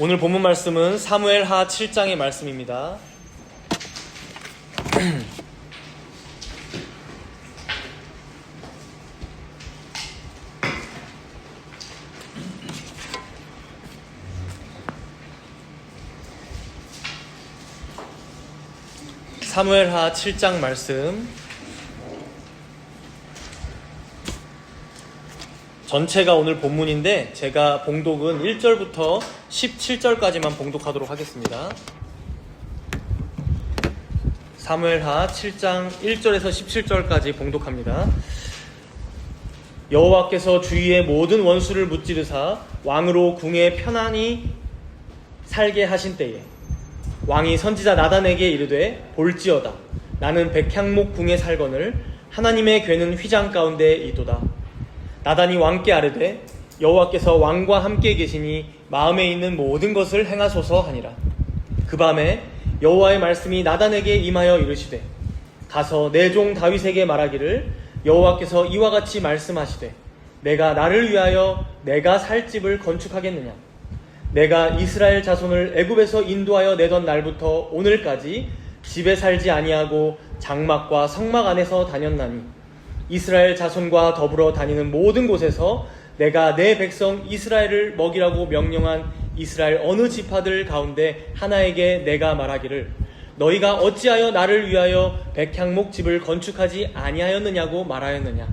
오늘 본문 말씀은 사무엘하 7장의 말씀입니다. 사무엘하 7장 말씀, 전체가 오늘 본문인데 제가 봉독은 1절부터 17절까지만 봉독하도록 하겠습니다. 사무엘하 7장 1절에서 17절까지 봉독합니다. 여호와께서 주위의 모든 원수를 무찌르사 왕으로 궁에 편안히 살게 하신 때에 왕이 선지자 나단에게 이르되 볼지어다 나는 백향목 궁에 살거늘 하나님의 괴는 휘장 가운데 있도다. 나단이 왕께 아뢰되 여호와께서 왕과 함께 계시니 마음에 있는 모든 것을 행하소서 하니라. 그 밤에 여호와의 말씀이 나단에게 임하여 이르시되 가서 내 종 다윗에게 말하기를 여호와께서 이와 같이 말씀하시되 내가 나를 위하여 내가 살 집을 건축하겠느냐. 내가 이스라엘 자손을 애굽에서 인도하여 내던 날부터 오늘까지 집에 살지 아니하고 장막과 성막 안에서 다녔나니 이스라엘 자손과 더불어 다니는 모든 곳에서 내가 내 백성 이스라엘을 먹이라고 명령한 이스라엘 어느 지파들 가운데 하나에게 내가 말하기를 너희가 어찌하여 나를 위하여 백향목 집을 건축하지 아니하였느냐고 말하였느냐.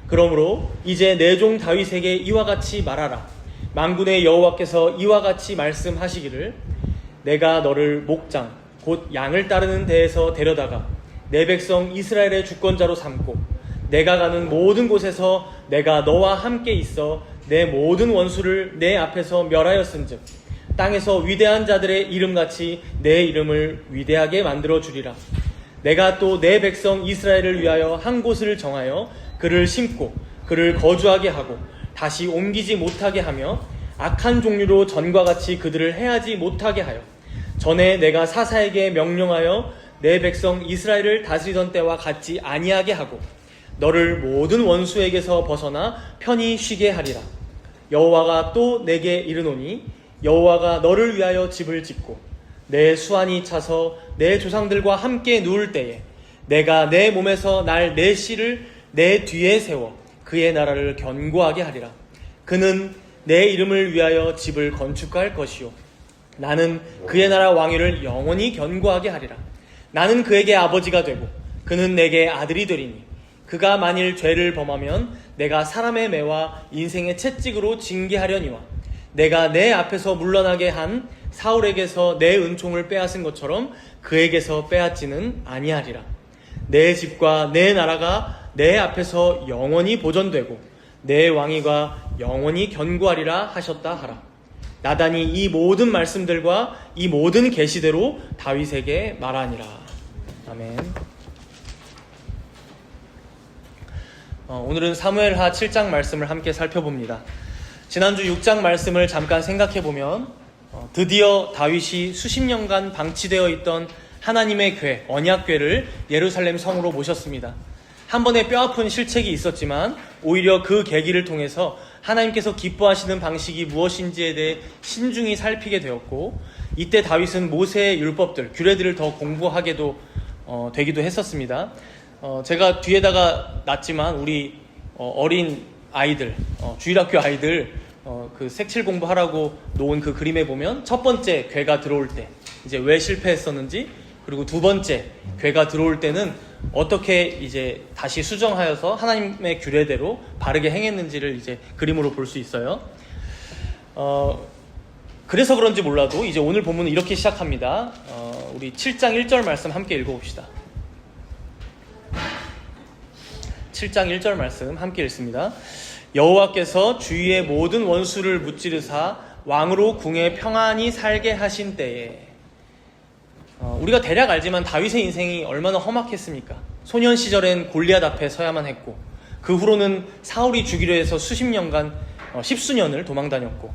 그러므로 이제 내 종 다윗에게 이와 같이 말하라. 만군의 여호와께서 이와 같이 말씀하시기를 내가 너를 목장 곧 양을 따르는 데에서 데려다가 내 백성 이스라엘의 주권자로 삼고 내가 가는 모든 곳에서 내가 너와 함께 있어 내 모든 원수를 내 앞에서 멸하였은즉 땅에서 위대한 자들의 이름같이 내 이름을 위대하게 만들어 주리라. 내가 또 내 백성 이스라엘을 위하여 한 곳을 정하여 그를 심고 그를 거주하게 하고 다시 옮기지 못하게 하며 악한 종류로 전과 같이 그들을 해하지 못하게 하여 전에 내가 사사에게 명령하여 내 백성 이스라엘을 다스리던 때와 같지 아니하게 하고 너를 모든 원수에게서 벗어나 편히 쉬게 하리라. 여호와가 또 내게 이르노니 여호와가 너를 위하여 집을 짓고 내 수완이 차서 내 조상들과 함께 누울 때에 내가 내 몸에서 날 내 씨를 내 뒤에 세워 그의 나라를 견고하게 하리라. 그는 내 이름을 위하여 집을 건축할 것이요 나는 그의 나라 왕위를 영원히 견고하게 하리라. 나는 그에게 아버지가 되고 그는 내게 아들이 되리니 그가 만일 죄를 범하면 내가 사람의 매와 인생의 채찍으로 징계하려니와 내가 내 앞에서 물러나게 한 사울에게서 내 은총을 빼앗은 것처럼 그에게서 빼앗지는 아니하리라. 내 집과 내 나라가 내 앞에서 영원히 보존되고 내 왕위가 영원히 견고하리라 하셨다 하라. 나단이 이 모든 말씀들과 이 모든 계시대로 다윗에게 말하니라. 아멘. 오늘은 사무엘하 7장 말씀을 함께 살펴봅니다. 지난주 6장 말씀을 잠깐 생각해보면 드디어 다윗이 수십 년간 방치되어 있던 하나님의 궤, 언약궤를 예루살렘 성으로 모셨습니다. 한 번의 뼈아픈 실책이 있었지만 오히려 그 계기를 통해서 하나님께서 기뻐하시는 방식이 무엇인지에 대해 신중히 살피게 되었고 이때 다윗은 모세의 율법들, 규례들을 더 공부하게도 되기도 했었습니다. 제가 뒤에다가 놨지만 우리 어린 아이들, 주일학교 아이들 그 색칠 공부하라고 놓은 그 그림에 보면 첫 번째 궤가 들어올 때 이제 왜 실패했었는지, 그리고 두 번째 궤가 들어올 때는 어떻게 이제 다시 수정하여서 하나님의 규례대로 바르게 행했는지를 이제 그림으로 볼 수 있어요. 그래서 그런지 몰라도 이제 오늘 본문은 이렇게 시작합니다. 우리 7장 1절 말씀 함께 읽어봅시다. 7장 1절 말씀 함께 읽습니다. 여호와께서 주위의 모든 원수를 무찌르사 왕으로 궁에 평안히 살게 하신 때에 우리가 대략 알지만 다윗의 인생이 얼마나 험악했습니까? 소년 시절엔 골리앗 앞에 서야만 했고 그 후로는 사울이 죽이려 해서 수십 년간 십수년을 도망다녔고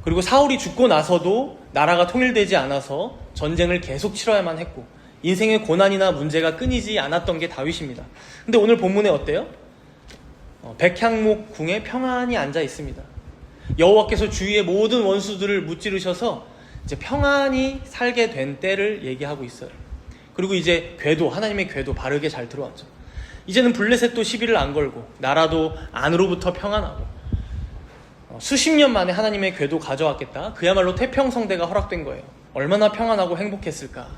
그리고 사울이 죽고 나서도 나라가 통일되지 않아서 전쟁을 계속 치러야만 했고 인생의 고난이나 문제가 끊이지 않았던 게 다윗입니다. 근데 오늘 본문에 어때요? 백향목 궁에 평안히 앉아 있습니다. 여호와께서 주위의 모든 원수들을 무찌르셔서 이제 평안히 살게 된 때를 얘기하고 있어요. 그리고 이제 궤도, 하나님의 궤도 바르게 잘 들어왔죠. 이제는 블레셋도 시비를 안 걸고 나라도 안으로부터 평안하고 수십 년 만에 하나님의 궤도 가져왔겠다. 그야말로 태평성대가 허락된 거예요. 얼마나 평안하고 행복했을까.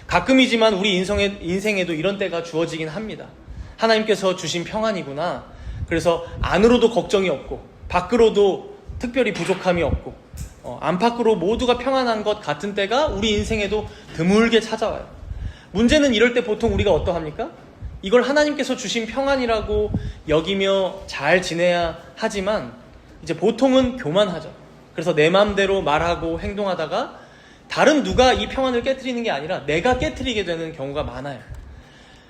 가끔이지만 우리 인생에도 이런 때가 주어지긴 합니다. 하나님께서 주신 평안이구나. 그래서 안으로도 걱정이 없고 밖으로도 특별히 부족함이 없고 안팎으로 모두가 평안한 것 같은 때가 우리 인생에도 드물게 찾아와요. 문제는 이럴 때 보통 우리가 어떠합니까? 이걸 하나님께서 주신 평안이라고 여기며 잘 지내야 하지만 이제 보통은 교만하죠. 그래서 내 마음대로 말하고 행동하다가 다른 누가 이 평안을 깨트리는 게 아니라 내가 깨트리게 되는 경우가 많아요.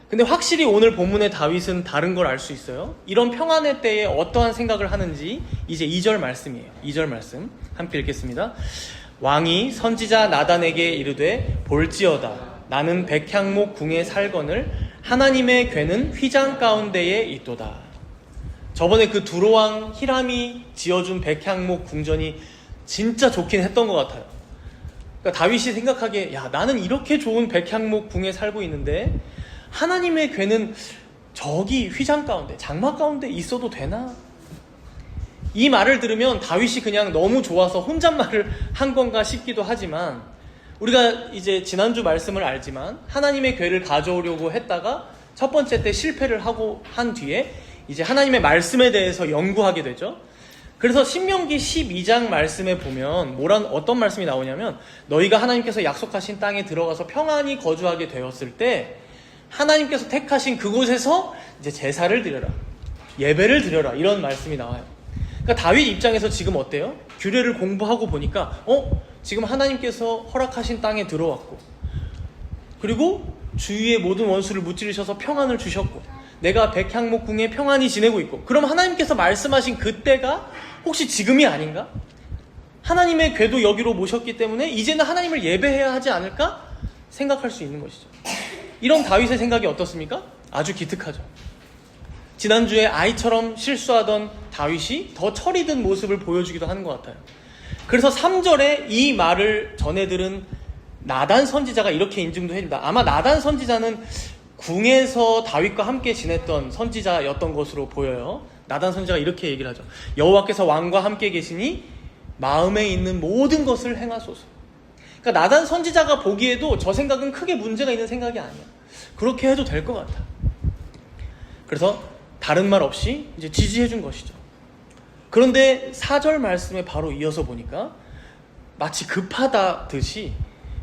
근데 확실히 오늘 본문의 다윗은 다른 걸 알 수 있어요. 이런 평안의 때에 어떠한 생각을 하는지 이제 2절 말씀이에요. 2절 말씀 함께 읽겠습니다. 왕이 선지자 나단에게 이르되 볼지어다 나는 백향목 궁에 살거늘 하나님의 궤는 휘장 가운데에 있도다. 저번에 그 두로왕 히람이 지어준 백향목 궁전이 진짜 좋긴 했던 것 같아요. 그러니까 다윗이 생각하기에 야 나는 이렇게 좋은 백향목 궁에 살고 있는데 하나님의 궤는 저기 휘장 가운데 장막 가운데 있어도 되나? 이 말을 들으면 다윗이 그냥 너무 좋아서 혼잣말을 한 건가 싶기도 하지만 우리가 이제 지난주 말씀을 알지만 하나님의 궤를 가져오려고 했다가 첫 번째 때 실패를 하고 한 뒤에 이제 하나님의 말씀에 대해서 연구하게 되죠. 그래서 신명기 12장 말씀에 보면 어떤 말씀이 나오냐면 너희가 하나님께서 약속하신 땅에 들어가서 평안히 거주하게 되었을 때 하나님께서 택하신 그곳에서 이제 제사를 드려라, 예배를 드려라 이런 말씀이 나와요. 그러니까 다윗 입장에서 지금 어때요? 규례를 공부하고 보니까 지금 하나님께서 허락하신 땅에 들어왔고 그리고 주위의 모든 원수를 무찌르셔서 평안을 주셨고 내가 백향목 궁에 평안히 지내고 있고 그럼 하나님께서 말씀하신 그때가 혹시 지금이 아닌가? 하나님의 궤도 여기로 모셨기 때문에 이제는 하나님을 예배해야 하지 않을까? 생각할 수 있는 것이죠. 이런 다윗의 생각이 어떻습니까? 아주 기특하죠. 지난주에 아이처럼 실수하던 다윗이 더 철이 든 모습을 보여주기도 하는 것 같아요. 그래서 3절에 이 말을 전해 들은 나단 선지자가 이렇게 인증도 해줍니다. 아마 나단 선지자는 궁에서 다윗과 함께 지냈던 선지자였던 것으로 보여요. 나단 선지자가 이렇게 얘기를 하죠. 여호와께서 왕과 함께 계시니 마음에 있는 모든 것을 행하소서. 그러니까 나단 선지자가 보기에도 저 생각은 크게 문제가 있는 생각이 아니야. 그렇게 해도 될 것 같아. 그래서 다른 말 없이 이제 지지해 준 것이죠. 그런데 4절 말씀에 바로 이어서 보니까 마치 급하다듯이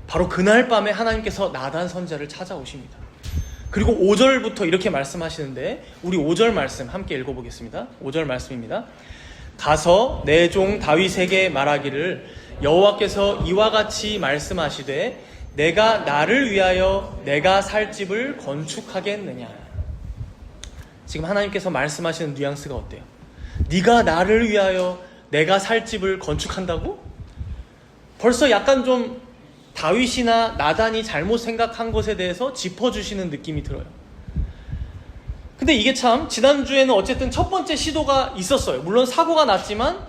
바로 그날 밤에 하나님께서 나단 선지자를 찾아오십니다. 그리고 5절부터 이렇게 말씀하시는데 우리 5절 말씀 함께 읽어보겠습니다. 5절 말씀입니다. 가서 내 종 다윗에게 말하기를 여호와께서 이와 같이 말씀하시되 내가 나를 위하여 내가 살 집을 건축하겠느냐. 지금 하나님께서 말씀하시는 뉘앙스가 어때요? 네가 나를 위하여 내가 살 집을 건축한다고? 벌써 약간 좀 다윗이나 나단이 잘못 생각한 것에 대해서 짚어주시는 느낌이 들어요. 근데 이게 참 지난주에는 어쨌든 첫 번째 시도가 있었어요. 물론 사고가 났지만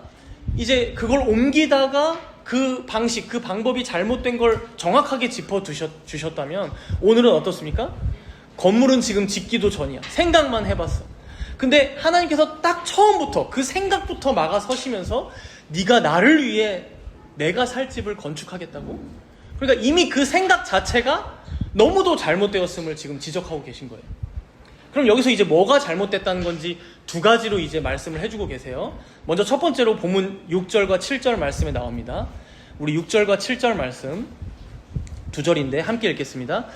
이제 그걸 옮기다가 그 방식, 그 방법이 잘못된 걸 정확하게 짚어주셨다면 오늘은 어떻습니까? 건물은 지금 짓기도 전이야. 생각만 해봤어. 근데 하나님께서 딱 처음부터 그 생각부터 막아서시면서 네가 나를 위해 내가 살 집을 건축하겠다고? 그러니까 이미 그 생각 자체가 너무도 잘못되었음을 지금 지적하고 계신 거예요. 그럼 여기서 이제 뭐가 잘못됐다는 건지 두 가지로 이제 말씀을 해주고 계세요. 먼저 첫 번째로 본문 6절과 7절 말씀에 나옵니다. 우리 6절과 7절 말씀 두 절인데 함께 읽겠습니다.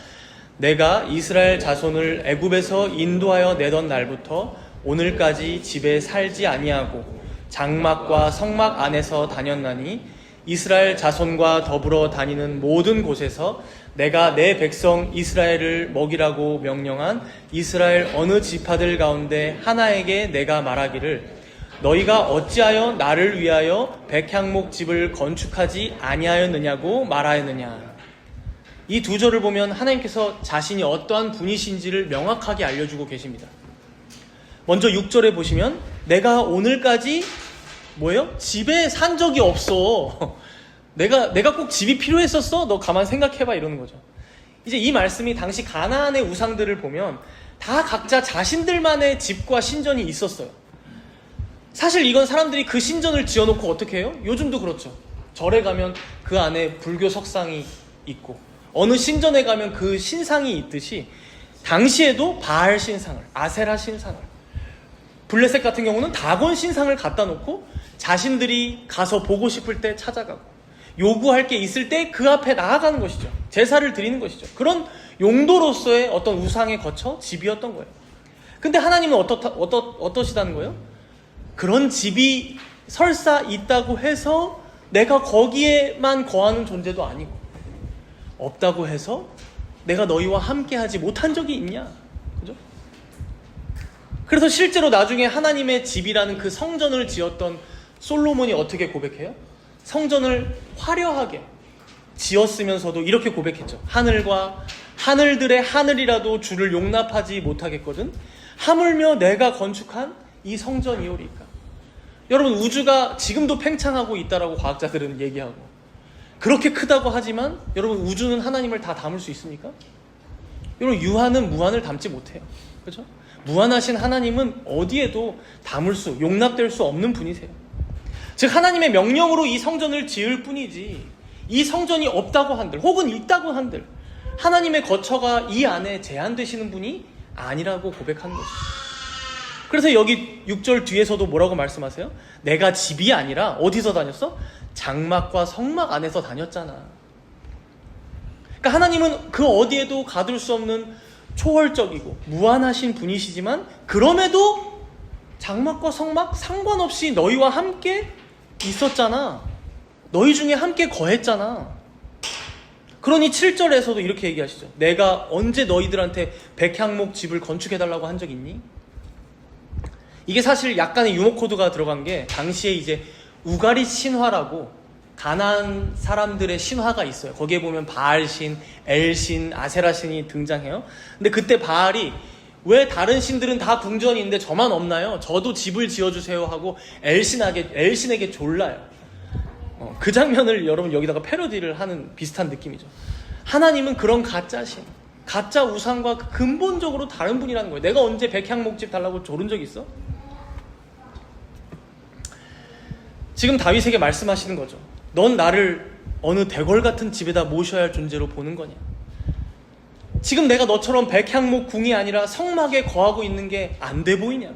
내가 이스라엘 자손을 애굽에서 인도하여 내던 날부터 오늘까지 집에 살지 아니하고 장막과 성막 안에서 다녔나니 이스라엘 자손과 더불어 다니는 모든 곳에서 내가 내 백성 이스라엘을 먹이라고 명령한 이스라엘 어느 지파들 가운데 하나에게 내가 말하기를 너희가 어찌하여 나를 위하여 백향목 집을 건축하지 아니하였느냐고 말하였느냐. 이 두 절을 보면 하나님께서 자신이 어떠한 분이신지를 명확하게 알려주고 계십니다. 먼저 6절에 보시면 내가 오늘까지 뭐예요? 집에 산 적이 없어. 내가 꼭 집이 필요했었어? 너 가만 생각해봐 이러는 거죠. 이제 이 말씀이 당시 가나안의 우상들을 보면 다 각자 자신들만의 집과 신전이 있었어요. 사실 이건 사람들이 그 신전을 지어놓고 어떻게 해요? 요즘도 그렇죠. 절에 가면 그 안에 불교 석상이 있고 어느 신전에 가면 그 신상이 있듯이 당시에도 바알 신상을, 아세라 신상을, 블레셋 같은 경우는 다곤 신상을 갖다 놓고 자신들이 가서 보고 싶을 때 찾아가고 요구할 게 있을 때 그 앞에 나아가는 것이죠. 제사를 드리는 것이죠. 그런 용도로서의 어떤 우상에 거쳐 집이었던 거예요. 근데 하나님은 어떠시다는 거예요? 그런 집이 설사 있다고 해서 내가 거기에만 거하는 존재도 아니고 없다고 해서 내가 너희와 함께 하지 못한 적이 있냐? 그죠? 그래서 실제로 나중에 하나님의 집이라는 그 성전을 지었던 솔로몬이 어떻게 고백해요? 성전을 화려하게 지었으면서도 이렇게 고백했죠. 하늘들의 하늘이라도 주를 용납하지 못하겠거든. 하물며 내가 건축한 이 성전이오리까. 여러분, 우주가 지금도 팽창하고 있다라고 과학자들은 얘기하고 그렇게 크다고 하지만 여러분, 우주는 하나님을 다 담을 수 있습니까? 여러분, 유한은 무한을 담지 못해요. 그렇죠? 무한하신 하나님은 어디에도 용납될 수 없는 분이세요. 즉 하나님의 명령으로 이 성전을 지을 뿐이지 이 성전이 없다고 한들 혹은 있다고 한들 하나님의 거처가 이 안에 제한되시는 분이 아니라고 고백하는 것이죠. 그래서 여기 6절 뒤에서도 뭐라고 말씀하세요? 내가 집이 아니라 어디서 다녔어? 장막과 성막 안에서 다녔잖아. 그러니까 하나님은 그 어디에도 가둘 수 없는 초월적이고 무한하신 분이시지만 그럼에도 장막과 성막 상관없이 너희와 함께 있었잖아. 너희 중에 함께 거했잖아. 그러니 7절에서도 이렇게 얘기하시죠. 내가 언제 너희들한테 백향목 집을 건축해달라고 한 적 있니? 이게 사실 약간의 유머 코드가 들어간 게 당시에 이제 우가리 신화라고 가나안 사람들의 신화가 있어요. 거기에 보면 바알신, 엘신, 아세라신이 등장해요. 근데 그때 바알이 왜 다른 신들은 다 궁전이 있는데 저만 없나요? 저도 집을 지어주세요 하고 엘신에게 졸라요. 그 장면을 여러분 여기다가 패러디를 하는 비슷한 느낌이죠. 하나님은 그런 가짜신, 가짜 우상과 근본적으로 다른 분이라는 거예요. 내가 언제 백향목집 달라고 조른 적 있어? 지금 다윗에게 말씀하시는 거죠. 넌 나를 어느 대궐 같은 집에다 모셔야 할 존재로 보는 거냐? 지금 내가 너처럼 백향목 궁이 아니라 성막에 거하고 있는 게 안 돼 보이냐?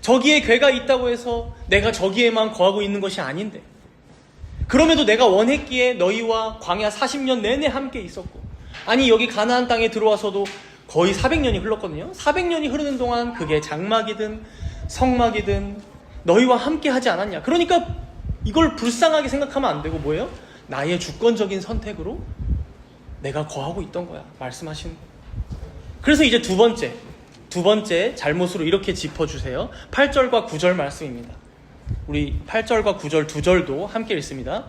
저기에 괴가 있다고 해서 내가 저기에만 거하고 있는 것이 아닌데 그럼에도 내가 원했기에 너희와 광야 40년 내내 함께 있었고 아니 여기 가나안 땅에 들어와서도 거의 400년이 흘렀거든요. 400년이 흐르는 동안 그게 장막이든 성막이든 너희와 함께 하지 않았냐? 그러니까 이걸 불쌍하게 생각하면 안 되고 뭐예요? 나의 주권적인 선택으로 내가 거하고 있던 거야. 말씀하시는 거예요. 그래서 이제 두 번째 잘못으로 이렇게 짚어주세요. 8절과 9절 말씀입니다. 우리 8절과 9절 두 절도 함께 읽습니다.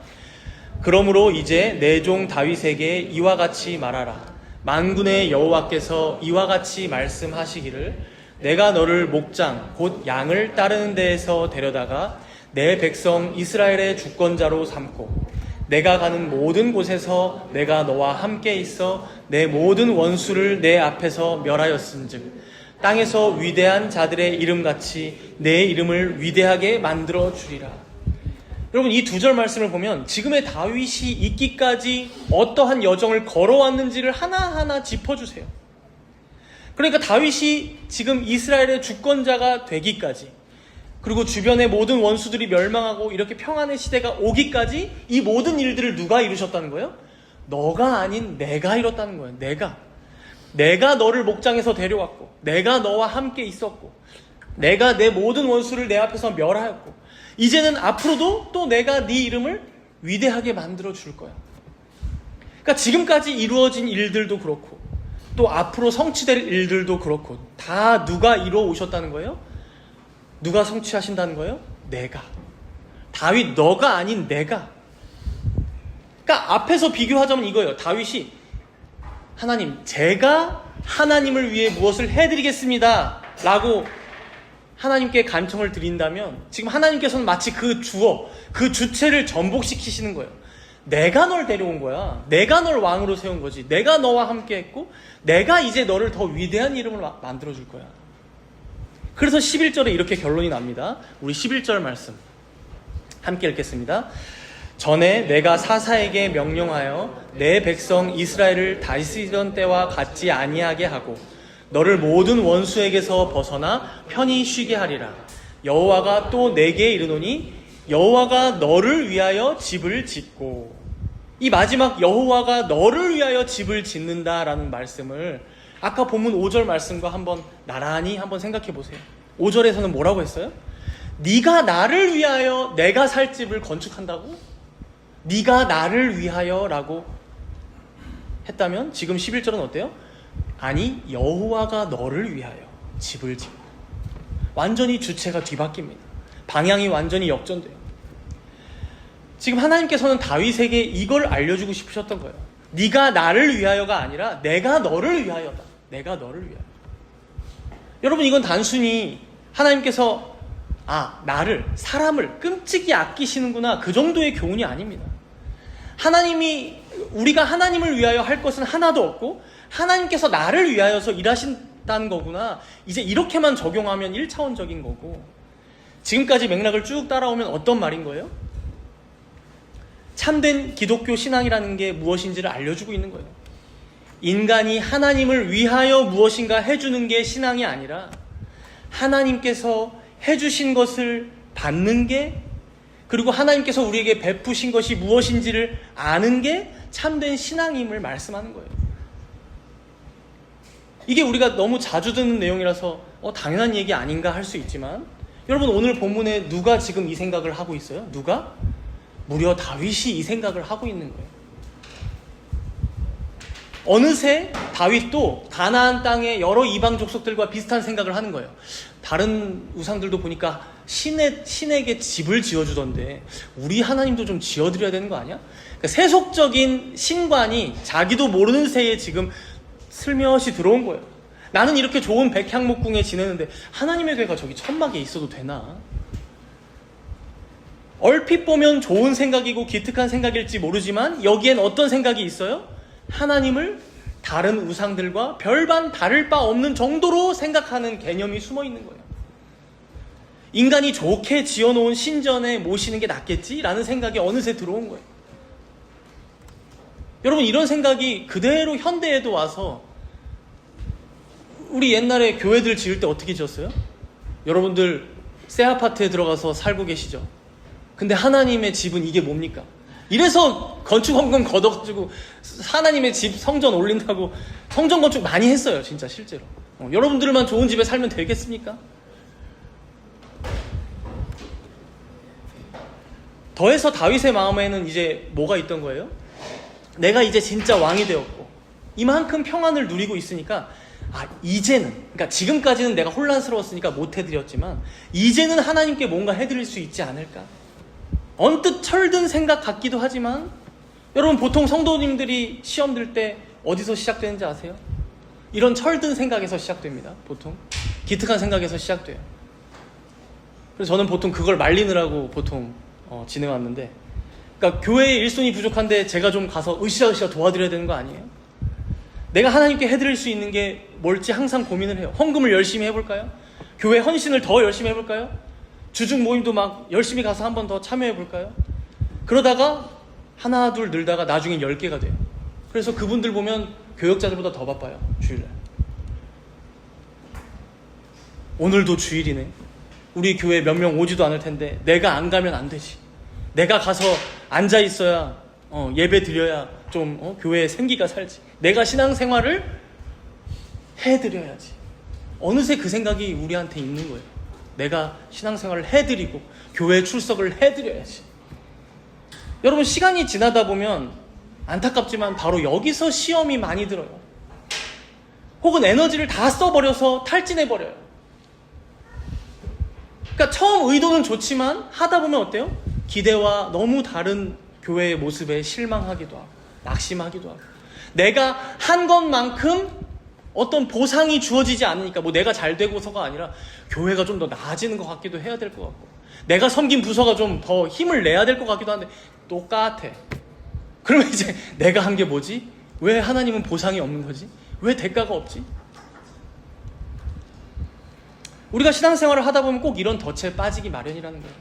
그러므로 이제 내 종 다윗에게 이와 같이 말하라. 만군의 여호와께서 이와 같이 말씀하시기를 내가 너를 목장 곧 양을 따르는 데에서 데려다가 내 백성 이스라엘의 주권자로 삼고 내가 가는 모든 곳에서 내가 너와 함께 있어 내 모든 원수를 내 앞에서 멸하였은즉 땅에서 위대한 자들의 이름같이 내 이름을 위대하게 만들어 주리라. 여러분 이 두 절 말씀을 보면 지금의 다윗이 있기까지 어떠한 여정을 걸어왔는지를 하나하나 짚어주세요. 그러니까 다윗이 지금 이스라엘의 주권자가 되기까지 그리고 주변의 모든 원수들이 멸망하고 이렇게 평안의 시대가 오기까지 이 모든 일들을 누가 이루셨다는 거예요? 너가 아닌 내가 이뤘다는 거예요. 내가 너를 목장에서 데려왔고 내가 너와 함께 있었고 내가 내 모든 원수를 내 앞에서 멸하였고 이제는 앞으로도 또 내가 네 이름을 위대하게 만들어 줄 거야. 그러니까 지금까지 이루어진 일들도 그렇고 또 앞으로 성취될 일들도 그렇고 다 누가 이루어 오셨다는 거예요? 누가 성취하신다는 거예요? 내가. 다윗 너가 아닌 내가. 그러니까 앞에서 비교하자면 이거예요. 다윗이 하나님 제가 하나님을 위해 무엇을 해드리겠습니다 라고 하나님께 간청을 드린다면 지금 하나님께서는 마치 그 주어, 그 주체를 전복시키시는 거예요. 내가 널 데려온 거야. 내가 널 왕으로 세운 거지. 내가 너와 함께 했고 내가 이제 너를 더 위대한 이름을 만들어줄 거야. 그래서 11절에 이렇게 결론이 납니다. 우리 11절 말씀 함께 읽겠습니다. 전에 내가 사사에게 명령하여 내 백성 이스라엘을 다스리던 때와 같지 아니하게 하고 너를 모든 원수에게서 벗어나 편히 쉬게 하리라. 여호와가 또 내게 이르노니 여호와가 너를 위하여 집을 짓고, 이 마지막 여호와가 너를 위하여 집을 짓는다라는 말씀을 아까 본문 5절 말씀과 한번 나란히 한번 생각해 보세요. 5절에서는 뭐라고 했어요? 네가 나를 위하여 내가 살 집을 건축한다고? 네가 나를 위하여 라고 했다면 지금 11절은 어때요? 아니, 여호와가 너를 위하여 집을 짓고. 완전히 주체가 뒤바뀝니다. 방향이 완전히 역전돼요. 지금 하나님께서는 다윗에게 이걸 알려주고 싶으셨던 거예요. 네가 나를 위하여가 아니라 내가 너를 위하여다. 내가 너를 위하여. 여러분, 이건 단순히 하나님께서 나를, 사람을 끔찍이 아끼시는구나, 그 정도의 교훈이 아닙니다. 우리가 하나님을 위하여 할 것은 하나도 없고 하나님께서 나를 위하여서 일하신다는 거구나, 이제 이렇게만 적용하면 1차원적인 거고, 지금까지 맥락을 쭉 따라오면 어떤 말인 거예요? 참된 기독교 신앙이라는 게 무엇인지를 알려주고 있는 거예요. 인간이 하나님을 위하여 무엇인가 해주는 게 신앙이 아니라 하나님께서 해주신 것을 받는 게, 그리고 하나님께서 우리에게 베푸신 것이 무엇인지를 아는 게 참된 신앙임을 말씀하는 거예요. 이게 우리가 너무 자주 듣는 내용이라서 당연한 얘기 아닌가 할 수 있지만, 여러분, 오늘 본문에 누가 지금 이 생각을 하고 있어요? 누가? 무려 다윗이 이 생각을 하고 있는 거예요. 어느새 다윗도 가나안 땅의 여러 이방 족속들과 비슷한 생각을 하는 거예요. 다른 우상들도 보니까 신에게 집을 지어주던데 우리 하나님도 좀 지어드려야 되는 거 아니야? 그러니까 세속적인 신관이 자기도 모르는 새에 지금 슬며시 들어온 거예요. 나는 이렇게 좋은 백향목궁에 지내는데 하나님의 괴가 저기 천막에 있어도 되나? 얼핏 보면 좋은 생각이고 기특한 생각일지 모르지만 여기엔 어떤 생각이 있어요? 하나님을 다른 우상들과 별반 다를 바 없는 정도로 생각하는 개념이 숨어 있는 거예요. 인간이 좋게 지어놓은 신전에 모시는 게 낫겠지라는 생각이 어느새 들어온 거예요. 여러분, 이런 생각이 그대로 현대에도 와서, 우리 옛날에 교회들 지을 때 어떻게 지었어요? 여러분들 새 아파트에 들어가서 살고 계시죠? 근데 하나님의 집은 이게 뭡니까? 이래서 건축원금 걷어가지고 하나님의 집 성전 올린다고 성전 건축 많이 했어요, 진짜 실제로. 여러분들만 좋은 집에 살면 되겠습니까? 더해서 다윗의 마음에는 이제 뭐가 있던 거예요? 내가 이제 진짜 왕이 되었고 이만큼 평안을 누리고 있으니까 이제는, 그러니까 지금까지는 내가 혼란스러웠으니까 못 해드렸지만 이제는 하나님께 뭔가 해드릴 수 있지 않을까? 언뜻 철든 생각 같기도 하지만, 여러분, 보통 성도님들이 시험 들 때 어디서 시작되는지 아세요? 이런 철든 생각에서 시작됩니다. 보통 기특한 생각에서 시작돼요. 그래서 저는 보통 그걸 말리느라고 보통 지내왔는데, 그러니까 교회에 일손이 부족한데 제가 좀 가서 으쌰으쌰 도와드려야 되는 거 아니에요? 내가 하나님께 해드릴 수 있는 게 뭘지 항상 고민을 해요. 헌금을 열심히 해볼까요? 교회 헌신을 더 열심히 해볼까요? 주중 모임도 막 열심히 가서 한 번 더 참여해볼까요? 그러다가 하나 둘 늘다가 나중에 10개가 돼요. 그래서 그분들 보면 교역자들보다 더 바빠요, 주일날. 오늘도 주일이네. 우리 교회 몇 명 오지도 않을 텐데 내가 안 가면 안 되지. 내가 가서 앉아 있어야 예배 드려야 좀 교회에 생기가 살지. 내가 신앙생활을 해드려야지. 어느새 그 생각이 우리한테 있는 거예요. 내가 신앙생활을 해드리고 교회 출석을 해드려야지. 여러분, 시간이 지나다 보면 안타깝지만 바로 여기서 시험이 많이 들어요. 혹은 에너지를 다 써버려서 탈진해버려요. 그러니까 처음 의도는 좋지만 하다 보면 어때요? 기대와 너무 다른 교회의 모습에 실망하기도 하고 낙심하기도 하고, 내가 한 것만큼 어떤 보상이 주어지지 않으니까, 뭐 내가 잘 되고서가 아니라 교회가 좀 더 나아지는 것 같기도 해야 될 것 같고, 내가 섬긴 부서가 좀 더 힘을 내야 될 것 같기도 한데 똑같아. 그러면 이제 내가 한 게 뭐지? 왜 하나님은 보상이 없는 거지? 왜 대가가 없지? 우리가 신앙생활을 하다 보면 꼭 이런 덫에 빠지기 마련이라는 거예요.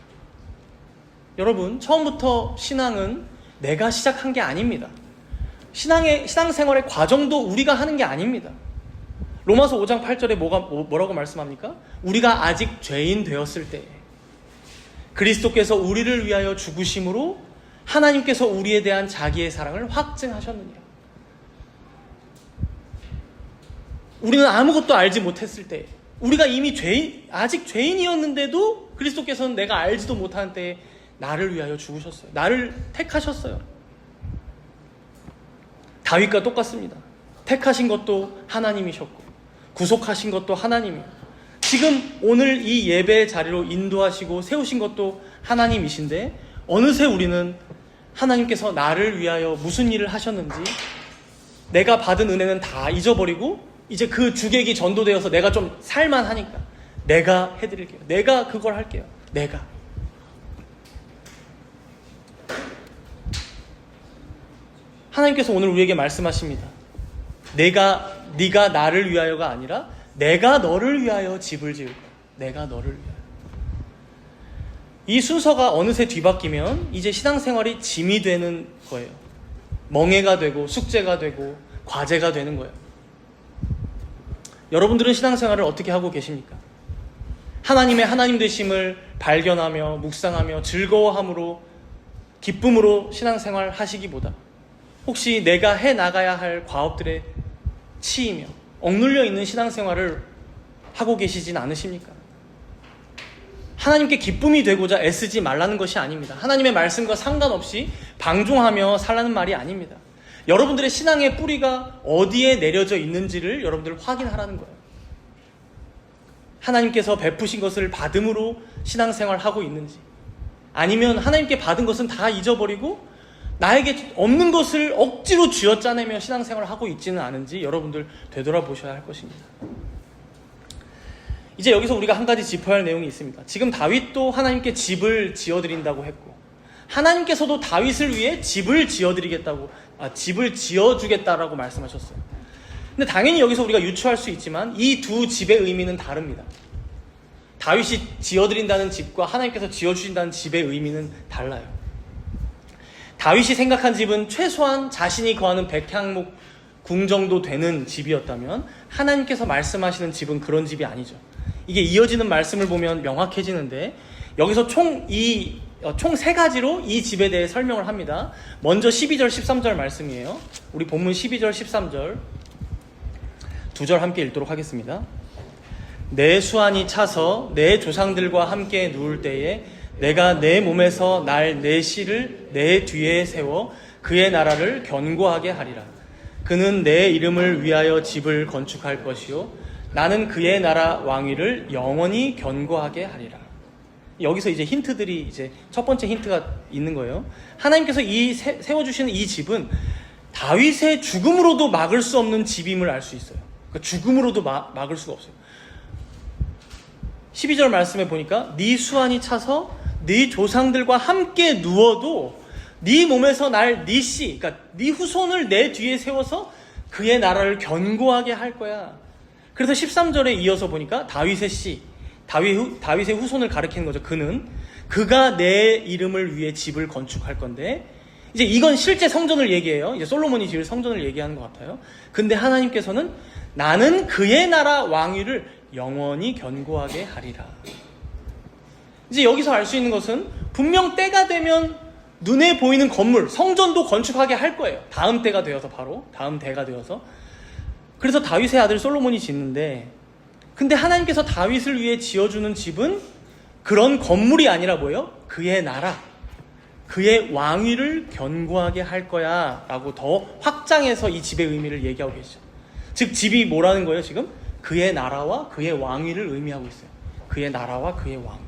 여러분, 처음부터 신앙은 내가 시작한 게 아닙니다. 신앙생활의 과정도 우리가 하는 게 아닙니다. 로마서 5장 8절에 뭐라고 말씀합니까? 우리가 아직 죄인 되었을 때에 그리스도께서 우리를 위하여 죽으심으로 하나님께서 우리에 대한 자기의 사랑을 확증하셨느니라. 우리는 아무것도 알지 못했을 때, 우리가 이미 아직 죄인이었는데도 그리스도께서는 내가 알지도 못하는 때에 나를 위하여 죽으셨어요. 나를 택하셨어요. 다윗과 똑같습니다. 택하신 것도 하나님이셨고 구속하신 것도 하나님이에요. 지금 오늘 이 예배 자리로 인도하시고 세우신 것도 하나님이신데, 어느새 우리는 하나님께서 나를 위하여 무슨 일을 하셨는지 내가 받은 은혜는 다 잊어버리고 이제 그 주객이 전도되어서 내가 좀 살만하니까 내가 해드릴게요. 내가 그걸 할게요. 내가. 하나님께서 오늘 우리에게 말씀하십니다. 네가 나를 위하여가 아니라 내가 너를 위하여 집을 지을 거야. 내가 너를 위하여. 이 순서가 어느새 뒤바뀌면 이제 신앙생활이 짐이 되는 거예요. 멍해가 되고 숙제가 되고 과제가 되는 거예요. 여러분들은 신앙생활을 어떻게 하고 계십니까? 하나님의 하나님 되심을 발견하며 묵상하며 즐거워함으로 기쁨으로 신앙생활 하시기보다 혹시 내가 해나가야 할 과업들에 치이며 억눌려 있는 신앙생활을 하고 계시진 않으십니까? 하나님께 기쁨이 되고자 애쓰지 말라는 것이 아닙니다. 하나님의 말씀과 상관없이 방종하며 살라는 말이 아닙니다. 여러분들의 신앙의 뿌리가 어디에 내려져 있는지를 여러분들 확인하라는 거예요. 하나님께서 베푸신 것을 받음으로 신앙생활 하고 있는지, 아니면 하나님께 받은 것은 다 잊어버리고 나에게 없는 것을 억지로 쥐어짜내며 신앙생활을 하고 있지는 않은지 여러분들 되돌아보셔야 할 것입니다. 이제 여기서 우리가 한 가지 짚어야 할 내용이 있습니다. 지금 다윗도 하나님께 집을 지어드린다고 했고, 하나님께서도 다윗을 위해 집을 지어주겠다라고 말씀하셨어요. 근데 당연히 여기서 우리가 유추할 수 있지만 이 두 집의 의미는 다릅니다. 다윗이 지어드린다는 집과 하나님께서 지어주신다는 집의 의미는 달라요. 다윗이 생각한 집은 최소한 자신이 거하는 백향목 궁 정도 되는 집이었다면, 하나님께서 말씀하시는 집은 그런 집이 아니죠. 이게 이어지는 말씀을 보면 명확해지는데, 여기서 총 세 가지로 이 집에 대해 설명을 합니다. 먼저 12절 13절 말씀이에요. 우리 본문 12절 13절 두 절 함께 읽도록 하겠습니다. 내 수완이 차서 내 조상들과 함께 누울 때에 내가 내 몸에서 날 내 씨를 내 뒤에 세워 그의 나라를 견고하게 하리라. 그는 내 이름을 위하여 집을 건축할 것이요 나는 그의 나라 왕위를 영원히 견고하게 하리라. 여기서 이제 힌트들이, 이제 첫 번째 힌트가 있는 거예요. 하나님께서 세워주시는 이 집은 다윗의 죽음으로도 막을 수 없는 집임을 알 수 있어요. 그러니까 죽음으로도 막을 수가 없어요. 12절 말씀에 보니까 네 수완이 차서 네 조상들과 함께 누워도 네 몸에서 날 네 씨, 그러니까 네 후손을 내 뒤에 세워서 그의 나라를 견고하게 할 거야. 그래서 13절에 이어서 보니까 다윗의 씨, 다윗의 후손을 가리키는 거죠. 그가 내 이름을 위해 집을 건축할 건데, 이제 이건 실제 성전을 얘기해요. 이제 솔로몬이 지을 성전을 얘기하는 것 같아요. 근데 하나님께서는 나는 그의 나라 왕위를 영원히 견고하게 하리라. 이제 여기서 알 수 있는 것은 분명 때가 되면 눈에 보이는 건물, 성전도 건축하게 할 거예요. 다음 때가 되어서, 바로 다음 대가 되어서. 그래서 다윗의 아들 솔로몬이 짓는데, 근데 하나님께서 다윗을 위해 지어주는 집은 그런 건물이 아니라 뭐예요? 그의 나라, 그의 왕위를 견고하게 할 거야 라고 더 확장해서 이 집의 의미를 얘기하고 계시죠. 즉 집이 뭐라는 거예요 지금? 그의 나라와 그의 왕위를 의미하고 있어요. 그의 나라와 그의 왕위.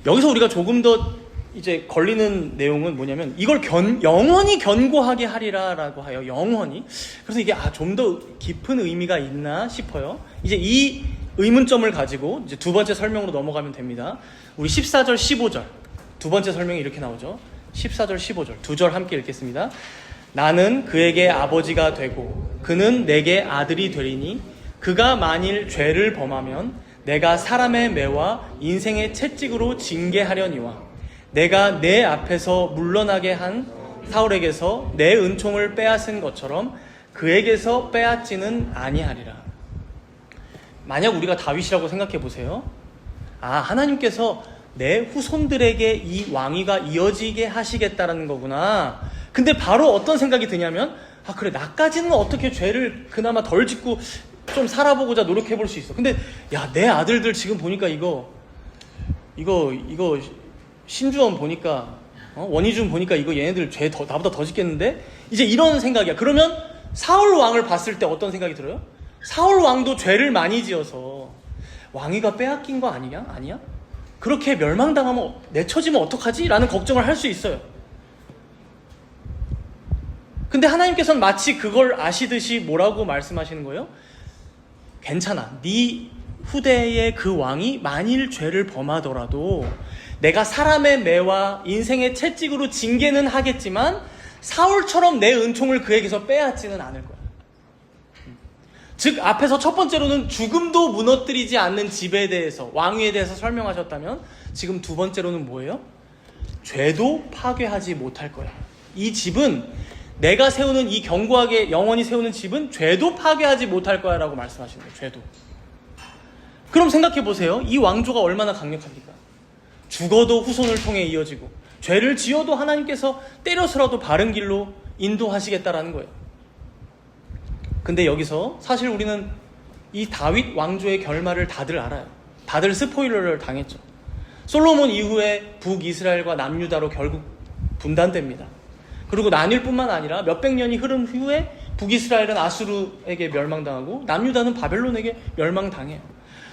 여기서 우리가 조금 더 이제 걸리는 내용은 뭐냐면 이걸 영원히 견고하게 하리라라고 하여 영원히. 그래서 이게 좀 더 깊은 의미가 있나 싶어요. 이제 이 의문점을 가지고 이제 두 번째 설명으로 넘어가면 됩니다. 우리 14절 15절 두 번째 설명이 이렇게 나오죠. 14절 15절 두 절 함께 읽겠습니다. 나는 그에게 아버지가 되고 그는 내게 아들이 되리니 그가 만일 죄를 범하면 내가 사람의 매와 인생의 채찍으로 징계하려니와 내가 내 앞에서 물러나게 한 사울에게서 내 은총을 빼앗은 것처럼 그에게서 빼앗지는 아니하리라. 만약 우리가 다윗이라고 생각해 보세요. 하나님께서 내 후손들에게 이 왕위가 이어지게 하시겠다라는 거구나. 근데 바로 어떤 생각이 드냐면 그래, 나까지는 어떻게 죄를 그나마 덜 짓고 좀 살아보고자 노력해 볼 수 있어. 근데 내 아들들 지금 보니까 이거 신주원 보니까 원희준 보니까 이거 얘네들 죄 나보다 더 짓겠는데? 이제 이런 생각이야. 그러면 사울 왕을 봤을 때 어떤 생각이 들어요? 사울 왕도 죄를 많이 지어서 왕위가 빼앗긴 거 아니야? 그렇게 멸망당하면 내쳐지면 어떡하지? 라는 걱정을 할 수 있어요. 근데 하나님께서는 마치 그걸 아시듯이 뭐라고 말씀하시는 거예요? 괜찮아. 네 후대의 그 왕이 만일 죄를 범하더라도 내가 사람의 매와 인생의 채찍으로 징계는 하겠지만 사울처럼 내 은총을 그에게서 빼앗지는 않을 거야. 즉 앞에서 첫 번째로는 죽음도 무너뜨리지 않는 집에 대해서, 왕위에 대해서 설명하셨다면 지금 두 번째로는 뭐예요? 죄도 파괴하지 못할 거야. 이 집은, 내가 세우는 이 견고하게 영원히 세우는 집은 죄도 파괴하지 못할 거야 라고 말씀하시는 거예요. 죄도. 그럼 생각해 보세요. 이 왕조가 얼마나 강력합니까? 죽어도 후손을 통해 이어지고 죄를 지어도 하나님께서 때려서라도 바른 길로 인도하시겠다라는 거예요. 근데 여기서 사실 우리는 이 다윗 왕조의 결말을 다들 알아요. 다들 스포일러를 당했죠. 솔로몬 이후에 북이스라엘과 남유다로 결국 분단됩니다. 그리고 나뉠 뿐만 아니라 몇백 년이 흐른 후에 북이스라엘은 아수르에게 멸망당하고 남유다는 바벨론에게 멸망당해요.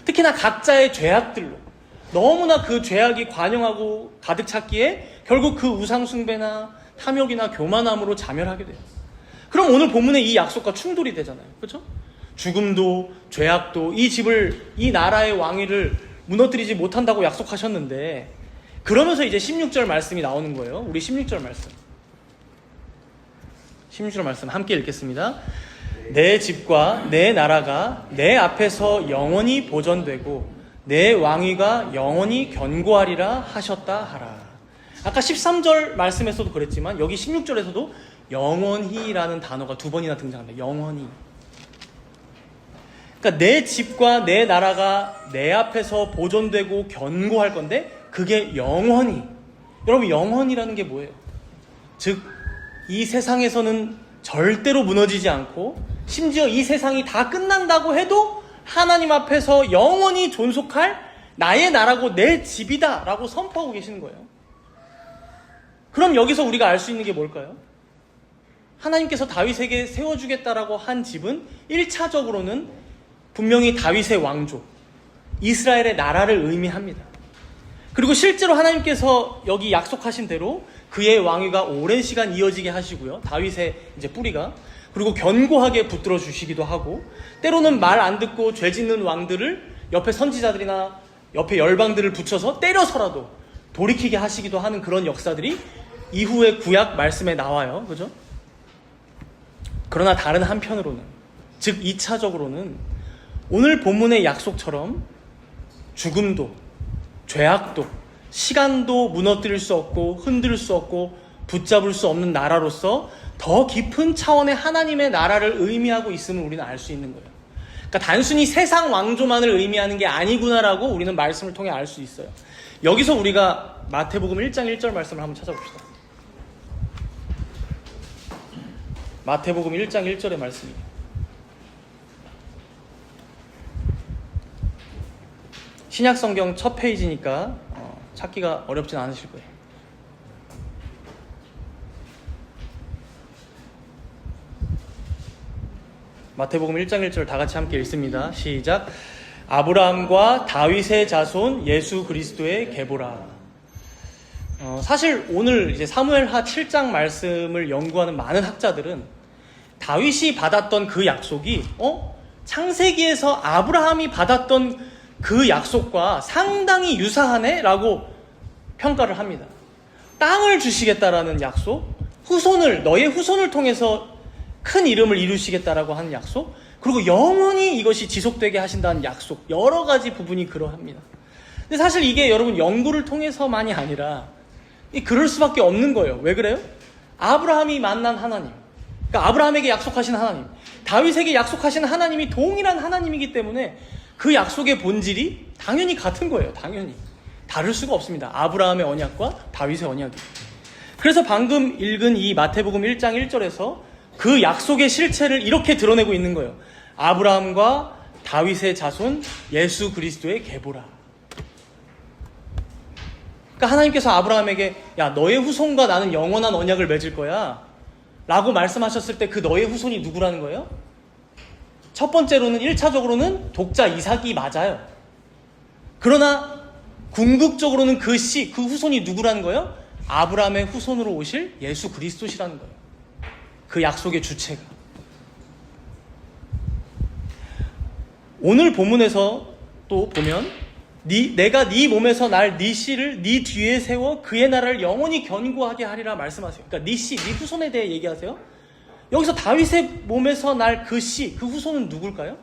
특히나 각자의 죄악들로 너무나 그 죄악이 관영하고 가득 찼기에 결국 그 우상숭배나 탐욕이나 교만함으로 자멸하게 돼요. 그럼 오늘 본문의 이 약속과 충돌이 되잖아요. 그렇죠? 죽음도 죄악도 이 집을, 이 나라의 왕위를 무너뜨리지 못한다고 약속하셨는데, 그러면서 이제 16절 말씀이 나오는 거예요. 우리 16절 말씀. 16절 말씀 함께 읽겠습니다. 내 집과 내 나라가 내 앞에서 영원히 보존되고 내 왕위가 영원히 견고하리라 하셨다 하라. 아까 13절 말씀에서도 그랬지만 여기 16절에서도 영원히라는 단어가 두 번이나 등장합니다. 영원히. 그러니까 내 집과 내 나라가 내 앞에서 보존되고 견고할 건데 그게 영원히. 여러분, 영원이라는 게 뭐예요? 즉 이 세상에서는 절대로 무너지지 않고 심지어 이 세상이 다 끝난다고 해도 하나님 앞에서 영원히 존속할 나의 나라고 내 집이다 라고 선포하고 계시는 거예요. 그럼 여기서 우리가 알 수 있는 게 뭘까요? 하나님께서 다윗에게 세워주겠다라고 한 집은 1차적으로는 분명히 다윗의 왕조, 이스라엘의 나라를 의미합니다. 그리고 실제로 하나님께서 여기 약속하신 대로 그의 왕위가 오랜 시간 이어지게 하시고요. 다윗의 이제 뿌리가. 그리고 견고하게 붙들어 주시기도 하고, 때로는 말 안 듣고 죄 짓는 왕들을 옆에 선지자들이나 옆에 열방들을 붙여서 때려서라도 돌이키게 하시기도 하는 그런 역사들이 이후의 구약 말씀에 나와요. 그죠? 그러나 다른 한편으로는, 즉 2차적으로는 오늘 본문의 약속처럼 죽음도, 죄악도, 시간도 무너뜨릴 수 없고 흔들 수 없고 붙잡을 수 없는 나라로서 더 깊은 차원의 하나님의 나라를 의미하고 있음을 우리는 알 수 있는 거예요. 그러니까 단순히 세상 왕조만을 의미하는 게 아니구나라고 우리는 말씀을 통해 알 수 있어요. 여기서 우리가 마태복음 1장 1절 말씀을 한번 찾아봅시다. 마태복음 1장 1절의 말씀이에요. 신약성경 첫 페이지니까 찾기가 어렵진 않으실 거예요. 마태복음 1장 1절 다 같이 함께 읽습니다. 시작. 아브라함과 다윗의 자손 예수 그리스도의 계보라. 사실 오늘 이제 사무엘하 7장 말씀을 연구하는 많은 학자들은 다윗이 받았던 그 약속이 창세기에서 아브라함이 받았던 그 약속과 상당히 유사하네? 라고 평가를 합니다. 땅을 주시겠다라는 약속, 너의 후손을 통해서 큰 이름을 이루시겠다라고 하는 약속, 그리고 영원히 이것이 지속되게 하신다는 약속, 여러 가지 부분이 그러합니다. 근데 사실 이게 여러분 연구를 통해서만이 아니라 그럴 수밖에 없는 거예요. 왜 그래요? 아브라함이 만난 하나님, 그러니까 아브라함에게 약속하신 하나님, 다윗에게 약속하신 하나님이 동일한 하나님이기 때문에 그 약속의 본질이 당연히 같은 거예요. 당연히 다를 수가 없습니다. 아브라함의 언약과 다윗의 언약이. 그래서 방금 읽은 이 마태복음 1장 1절에서 그 약속의 실체를 이렇게 드러내고 있는 거예요. 아브라함과 다윗의 자손 예수 그리스도의 계보라. 그러니까 하나님께서 아브라함에게 야, 너의 후손과 나는 영원한 언약을 맺을 거야 라고 말씀하셨을 때 그 너의 후손이 누구라는 거예요? 첫 번째로는 1차적으로는 독자 이삭이 맞아요. 그러나 궁극적으로는 그 후손이 누구라는 거예요? 아브라함의 후손으로 오실 예수 그리스도시라는 거예요. 그 약속의 주체가. 오늘 본문에서 또 보면 내가 네 몸에서 날 네 씨를 네 뒤에 세워 그의 나라를 영원히 견고하게 하리라 말씀하세요. 그러니까 네 씨, 네 후손에 대해 얘기하세요. 여기서 다윗의 몸에서 날 그 후손은 누굴까요?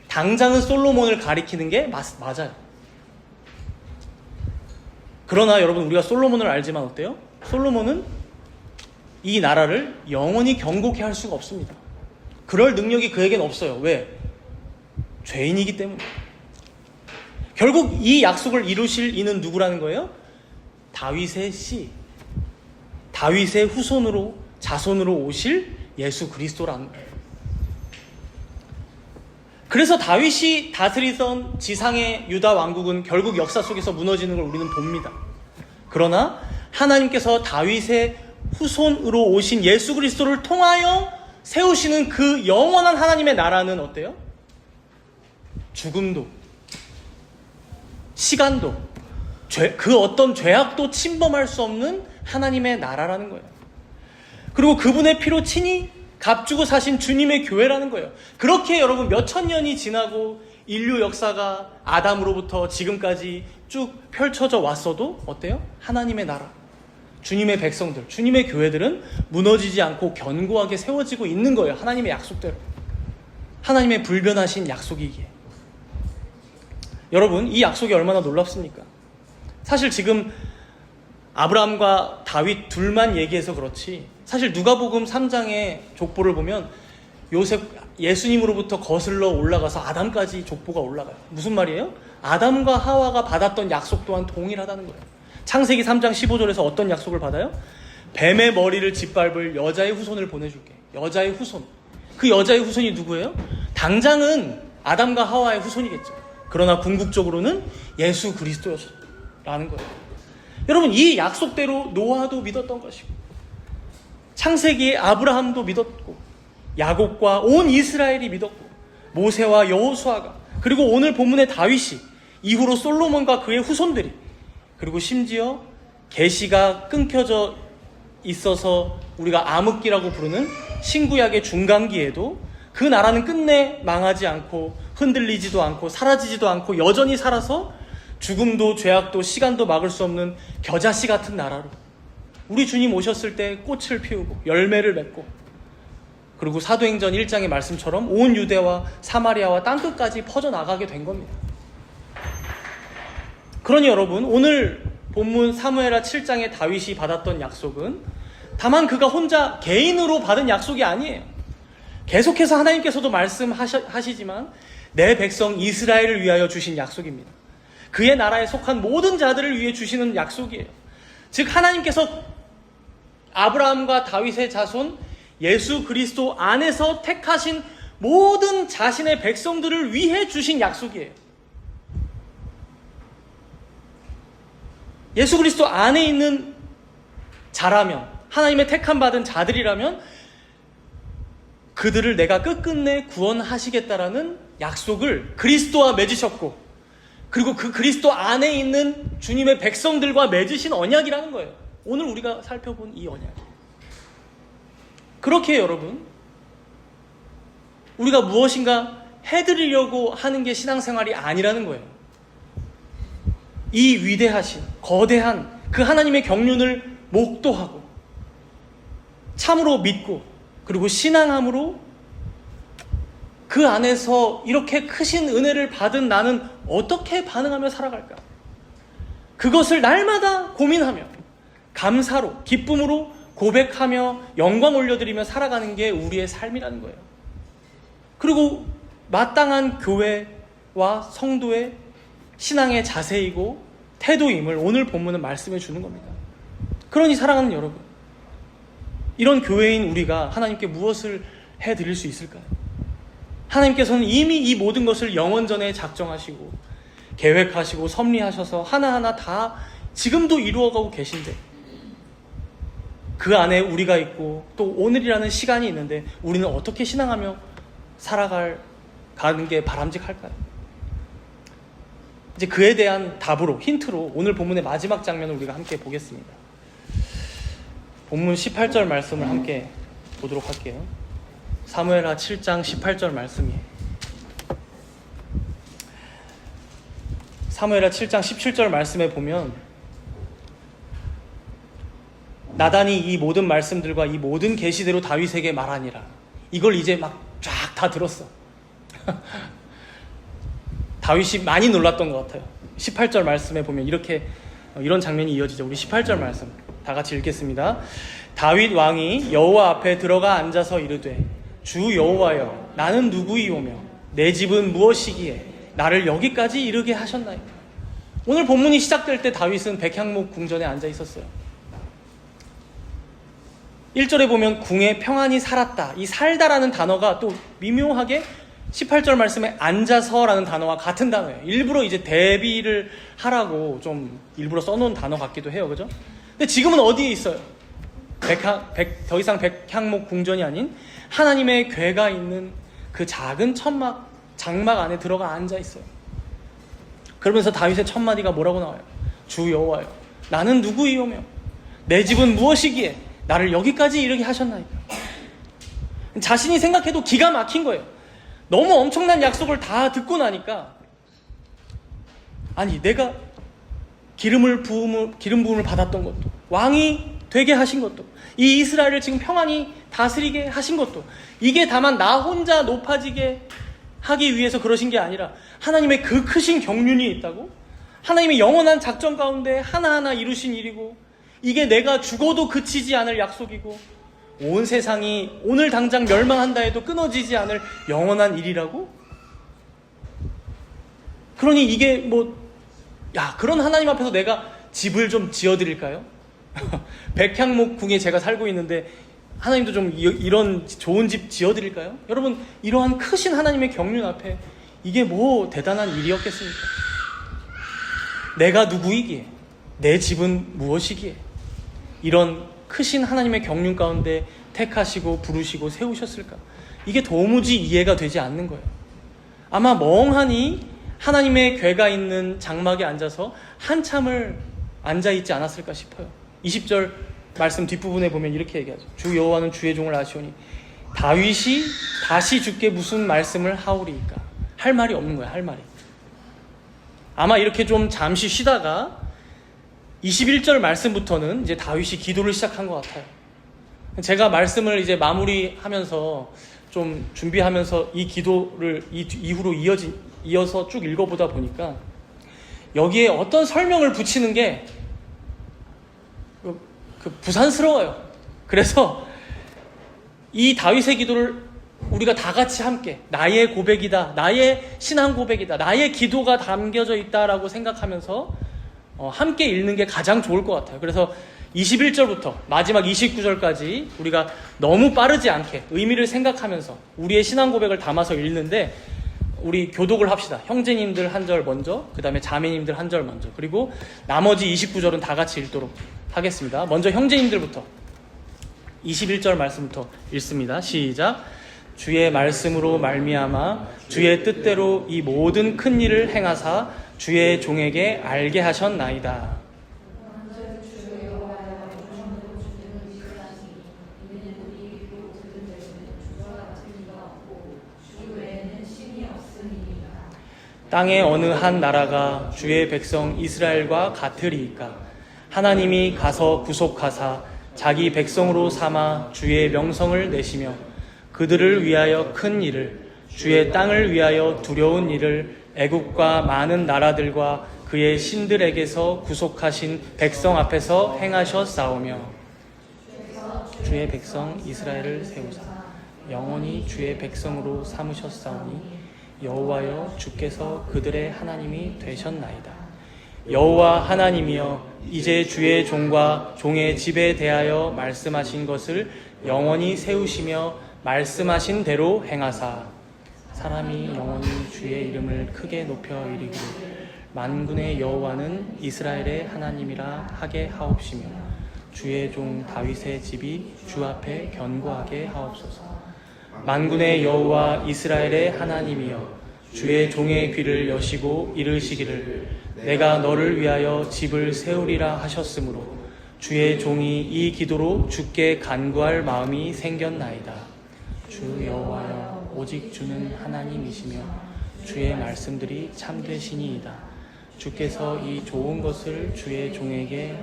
당장은 솔로몬을 가리키는 게 맞아요. 그러나 여러분 우리가 솔로몬을 알지만 어때요? 솔로몬은 이 나라를 영원히 견고케 할 수가 없습니다. 그럴 능력이 그에겐 없어요. 왜? 죄인이기 때문에. 결국 이 약속을 이루실 이는 누구라는 거예요? 다윗의 다윗의 후손으로 자손으로 오실 예수 그리스도라는 거예요. 그래서 다윗이 다스리던 지상의 유다 왕국은 결국 역사 속에서 무너지는 걸 우리는 봅니다. 그러나 하나님께서 다윗의 후손으로 오신 예수 그리스도를 통하여 세우시는 그 영원한 하나님의 나라는 어때요? 죽음도, 시간도, 그 어떤 죄악도 침범할 수 없는 하나님의 나라라는 거예요. 그리고 그분의 피로 친히 값주고 사신 주님의 교회라는 거예요. 그렇게 여러분 몇천 년이 지나고 인류 역사가 아담으로부터 지금까지 쭉 펼쳐져 왔어도 어때요? 하나님의 나라, 주님의 백성들, 주님의 교회들은 무너지지 않고 견고하게 세워지고 있는 거예요. 하나님의 약속대로. 하나님의 불변하신 약속이기에. 여러분, 이 약속이 얼마나 놀랍습니까? 사실 지금 아브라함과 다윗 둘만 얘기해서 그렇지, 사실 누가복음 3장의 족보를 보면 예수님으로부터 거슬러 올라가서 아담까지 족보가 올라가요. 무슨 말이에요? 아담과 하와가 받았던 약속 또한 동일하다는 거예요. 창세기 3장 15절에서 어떤 약속을 받아요? 뱀의 머리를 짓밟을 여자의 후손을 보내줄게. 여자의 후손. 그 여자의 후손이 누구예요? 당장은 아담과 하와의 후손이겠죠. 그러나 궁극적으로는 예수 그리스도라는 거예요. 여러분, 이 약속대로 노아도 믿었던 것이고, 창세기에 아브라함도 믿었고, 야곱과 온 이스라엘이 믿었고, 모세와 여호수아가, 그리고 오늘 본문의 다윗이, 이후로 솔로몬과 그의 후손들이, 그리고 심지어 계시가 끊겨져 있어서 우리가 암흑기라고 부르는 신구약의 중간기에도 그 나라는 끝내 망하지 않고 흔들리지도 않고 사라지지도 않고 여전히 살아서 죽음도 죄악도 시간도 막을 수 없는 겨자씨 같은 나라로 우리 주님 오셨을 때 꽃을 피우고 열매를 맺고, 그리고 사도행전 1장의 말씀처럼 온 유대와 사마리아와 땅끝까지 퍼져나가게 된 겁니다. 그러니 여러분, 오늘 본문 사무엘하 7장의 다윗이 받았던 약속은 다만 그가 혼자 개인으로 받은 약속이 아니에요. 계속해서 하나님께서도 말씀하시지만 내 백성 이스라엘을 위하여 주신 약속입니다. 그의 나라에 속한 모든 자들을 위해 주시는 약속이에요. 즉 하나님께서 아브라함과 다윗의 자손 예수 그리스도 안에서 택하신 모든 자신의 백성들을 위해 주신 약속이에요. 예수 그리스도 안에 있는 자라면, 하나님의 택함받은 자들이라면 그들을 내가 끝끝내 구원하시겠다라는 약속을 그리스도와 맺으셨고, 그리고 그 그리스도 안에 있는 주님의 백성들과 맺으신 언약이라는 거예요. 오늘 우리가 살펴본 이 언약. 그렇게 여러분, 우리가 무엇인가 해드리려고 하는 게 신앙생활이 아니라는 거예요. 이 위대하신 거대한 그 하나님의 경륜을 목도하고 참으로 믿고 그리고 신앙함으로 그 안에서 이렇게 크신 은혜를 받은 나는 어떻게 반응하며 살아갈까? 그것을 날마다 고민하며 감사로 기쁨으로 고백하며 영광 올려드리며 살아가는 게 우리의 삶이라는 거예요. 그리고 마땅한 교회와 성도의 신앙의 자세이고 태도임을 오늘 본문은 말씀해 주는 겁니다. 그러니 사랑하는 여러분, 이런 교회인 우리가 하나님께 무엇을 해드릴 수 있을까요? 하나님께서는 이미 이 모든 것을 영원전에 작정하시고 계획하시고 섭리하셔서 하나하나 다 지금도 이루어가고 계신데, 그 안에 우리가 있고 또 오늘이라는 시간이 있는데 우리는 어떻게 신앙하며 가는 게 바람직할까요? 이제 그에 대한 답으로, 힌트로 오늘 본문의 마지막 장면을 우리가 함께 보겠습니다. 본문 18절 말씀을 함께 보도록 할게요. 사무엘하 7장 18절 말씀이에요. 사무엘하 7장 17절 말씀에 보면 나단이 이 모든 말씀들과 이 모든 계시대로 다윗에게 말하니라. 이걸 이제 막 쫙 다 들었어. 다윗이 많이 놀랐던 것 같아요. 18절 말씀에 보면 이런 장면이 이어지죠. 우리 18절 말씀 다 같이 읽겠습니다. 다윗 왕이 여호와 앞에 들어가 앉아서 이르되 주 여호와여, 나는 누구이오며 내 집은 무엇이기에 나를 여기까지 이르게 하셨나이까. 오늘 본문이 시작될 때 다윗은 백향목 궁전에 앉아 있었어요. 1절에 보면 궁에 평안히 살았다. 이 살다라는 단어가 또 미묘하게 18절 말씀에 앉아서라는 단어와 같은 단어예요. 일부러 이제 대비를 하라고 좀 일부러 써놓은 단어 같기도 해요. 그죠? 근데 지금은 어디에 있어요? 더 이상 백향목 궁전이 아닌 하나님의 궤가 있는 그 작은 장막 안에 들어가 앉아 있어요. 그러면서 다윗의 첫 마디가 뭐라고 나와요? 주 여호와여, 나는 누구이오며 내 집은 무엇이기에 나를 여기까지 이르게 하셨나이까. 자신이 생각해도 기가 막힌 거예요. 너무 엄청난 약속을 다 듣고 나니까, 아니 내가 기름 부음을 받았던 것도, 왕이 되게 하신 것도, 이 이스라엘을 지금 평안히 다스리게 하신 것도, 이게 다만 나 혼자 높아지게 하기 위해서 그러신 게 아니라 하나님의 그 크신 경륜이 있다고, 하나님의 영원한 작전 가운데 하나하나 이루신 일이고, 이게 내가 죽어도 그치지 않을 약속이고, 온 세상이 오늘 당장 멸망한다 해도 끊어지지 않을 영원한 일이라고? 그러니 이게 그런 하나님 앞에서 내가 집을 좀 지어드릴까요? 백향목 궁에 제가 살고 있는데 하나님도 좀 이런 좋은 집 지어드릴까요? 여러분, 이러한 크신 하나님의 경륜 앞에 이게 뭐 대단한 일이었겠습니까? 내가 누구이기에, 내 집은 무엇이기에 이런 크신 하나님의 경륜 가운데 택하시고 부르시고 세우셨을까? 이게 도무지 이해가 되지 않는 거예요. 아마 멍하니 하나님의 궤가 있는 장막에 앉아서 한참을 앉아있지 않았을까 싶어요. 20절 말씀 뒷부분에 보면 이렇게 얘기하죠. 주 여호와는 주의 종을 아시오니 다윗이 다시 주께 무슨 말씀을 하오리이까. 할 말이 없는 거야. 할 말이. 아마 이렇게 좀 잠시 쉬다가 21절 말씀부터는 이제 다윗이 기도를 시작한 것 같아요. 제가 말씀을 이제 마무리하면서 좀 준비하면서 이 기도를 이후로 이어서 쭉 읽어보다 보니까 여기에 어떤 설명을 붙이는 게 부산스러워요. 그래서 이 다윗의 기도를 우리가 다 같이 함께 나의 고백이다, 나의 신앙 고백이다, 나의 기도가 담겨져 있다라고 생각하면서 함께 읽는 게 가장 좋을 것 같아요. 그래서 21절부터 마지막 29절까지 우리가 너무 빠르지 않게 의미를 생각하면서 우리의 신앙 고백을 담아서 읽는데, 우리 교독을 합시다. 형제님들 한 절 먼저, 그 다음에 자매님들 한 절 먼저, 그리고 나머지 29절은 다 같이 읽도록 하겠습니다. 먼저 형제님들부터 21절 말씀부터 읽습니다. 시작. 주의 말씀으로 말미암아 주의 뜻대로 이 모든 큰 일을 행하사 주의 종에게 알게 하셨나이다. 땅의 어느 한 나라가 주의 백성 이스라엘과 같으리이까? 하나님이 가서 구속하사 자기 백성으로 삼아 주의 명성을 내시며 그들을 위하여 큰 일을, 주의 땅을 위하여 두려운 일을 애국과 많은 나라들과 그의 신들에게서 구속하신 백성 앞에서 행하셨사오며 주의 백성 이스라엘을 세우사 영원히 주의 백성으로 삼으셨사오니 여호와여 주께서 그들의 하나님이 되셨나이다. 여호와 하나님이여 이제 주의 종과 종의 집에 대하여 말씀하신 것을 영원히 세우시며 말씀하신 대로 행하사 사람이 영원히 주의 이름을 크게 높여 이르기를 만군의 여호와는 이스라엘의 하나님이라 하게 하옵시며 주의 종 다윗의 집이 주 앞에 견고하게 하옵소서. 만군의 여호와 이스라엘의 하나님이여 주의 종의 귀를 여시고 이르시기를 내가 너를 위하여 집을 세우리라 하셨으므로 주의 종이 이 기도로 주께 간구할 마음이 생겼나이다. 주 여호와여 오직 주는 하나님이시며 주의 말씀들이 참되시니이다. 주께서 이 좋은 것을 주의 종에게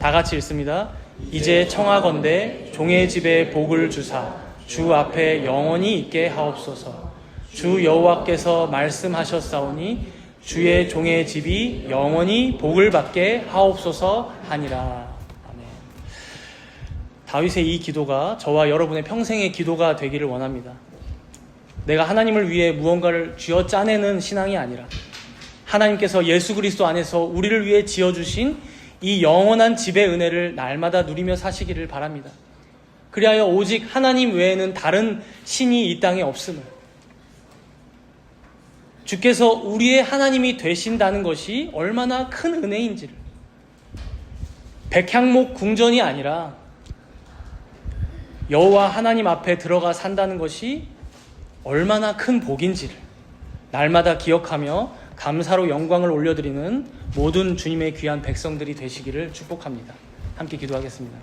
다 같이 읽습니다. 이제 청하건대 종의 집에 복을 주사 주 앞에 영원히 있게 하옵소서. 주 여호와께서 말씀하셨사오니 주의 종의 집이 영원히 복을 받게 하옵소서 하니라. 아멘. 다윗의 이 기도가 저와 여러분의 평생의 기도가 되기를 원합니다. 내가 하나님을 위해 무언가를 쥐어 짜내는 신앙이 아니라 하나님께서 예수 그리스도 안에서 우리를 위해 지어주신 이 영원한 집의 은혜를 날마다 누리며 사시기를 바랍니다. 그리하여 오직 하나님 외에는 다른 신이 이 땅에 없음을, 주께서 우리의 하나님이 되신다는 것이 얼마나 큰 은혜인지를, 백향목 궁전이 아니라 여호와 하나님 앞에 들어가 산다는 것이 얼마나 큰 복인지를 날마다 기억하며 감사로 영광을 올려드리는 모든 주님의 귀한 백성들이 되시기를 축복합니다. 함께 기도하겠습니다.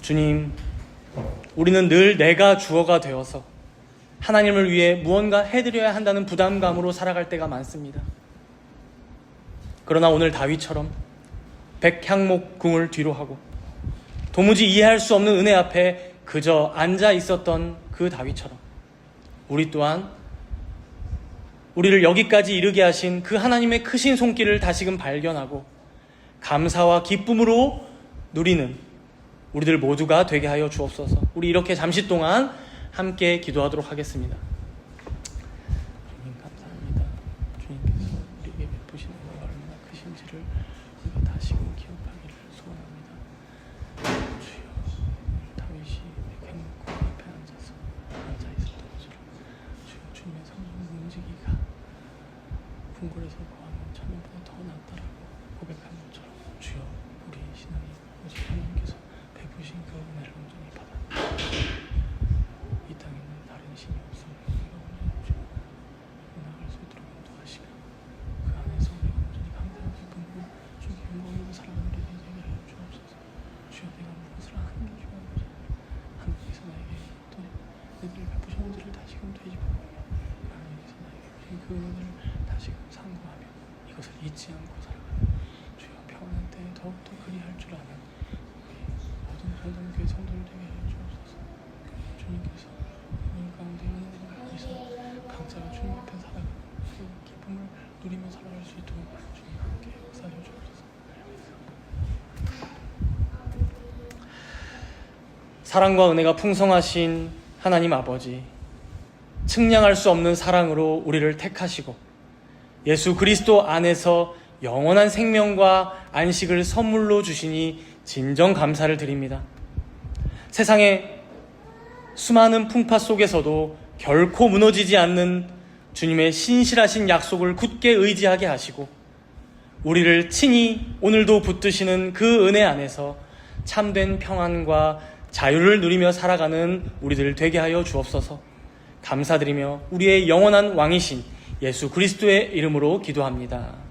주님, 우리는 늘 내가 주어가 되어서 하나님을 위해 무언가 해드려야 한다는 부담감으로 살아갈 때가 많습니다. 그러나 오늘 다윗처럼 백향목 궁을 뒤로 하고 도무지 이해할 수 없는 은혜 앞에 그저 앉아 있었던 그 다윗처럼 우리 또한 우리를 여기까지 이르게 하신 그 하나님의 크신 손길을 다시금 발견하고 감사와 기쁨으로 누리는 우리들 모두가 되게 하여 주옵소서. 우리 이렇게 잠시 동안 함께 기도하도록 하겠습니다. 주님 감사합니다. 주님께서 우리에게 베푸시는 은혜가 얼마나 크신지를 우리가 다시금 기억하기를 소원합니다. 주여, 다윗이 백향목 앞에 앉아 있었던 것처럼 주여, 주님의 성령의 움직이가 궁궐에서 거하는 천년보다 더 낫다라고 고백한 것처럼 주여, 우리의 신앙이 오직 하나님께서 베푸신 그 은혜를 온전히 받아 이 땅에는 다른 신이 없음을 우리가 온전히 주여 나아갈 수 있도록 인도하시며 그 안에서 우리가 온전히 감사하고 기쁨으로 주의 영광으로 살아가는 우리에게 되게 하여 주옵소서. 주여, 내가 무엇을 하는 게 중요한지 하나님께서 나에게 또 은혜를 베푸셨는지를 다시금 되짚어보며 하나님께서 나에게 주신 그 은혜를 다시금 상고하며 이것을 잊지 않고 살아가는 주여, 평안한 때에 더욱더 그리할 줄 아는 모든 성도교회 성도를 되게 하여 주옵소서. 주님께서 우리 가운데 은혜를 받으셔 강자가 주님 앞에 살아가는 그 기쁨을 누리며 살아갈 수 있도록 주님 함께 역사하여 주옵소서. 사랑과 은혜가 풍성하신 하나님 아버지, 측량할 수 없는 사랑으로 우리를 택하시고 예수 그리스도 안에서 영원한 생명과 안식을 선물로 주시니 진정 감사를 드립니다. 세상의 수많은 풍파 속에서도 결코 무너지지 않는 주님의 신실하신 약속을 굳게 의지하게 하시고 우리를 친히 오늘도 붙드시는 그 은혜 안에서 참된 평안과 자유를 누리며 살아가는 우리들 되게 하여 주옵소서. 감사드리며 우리의 영원한 왕이신 예수 그리스도의 이름으로 기도합니다.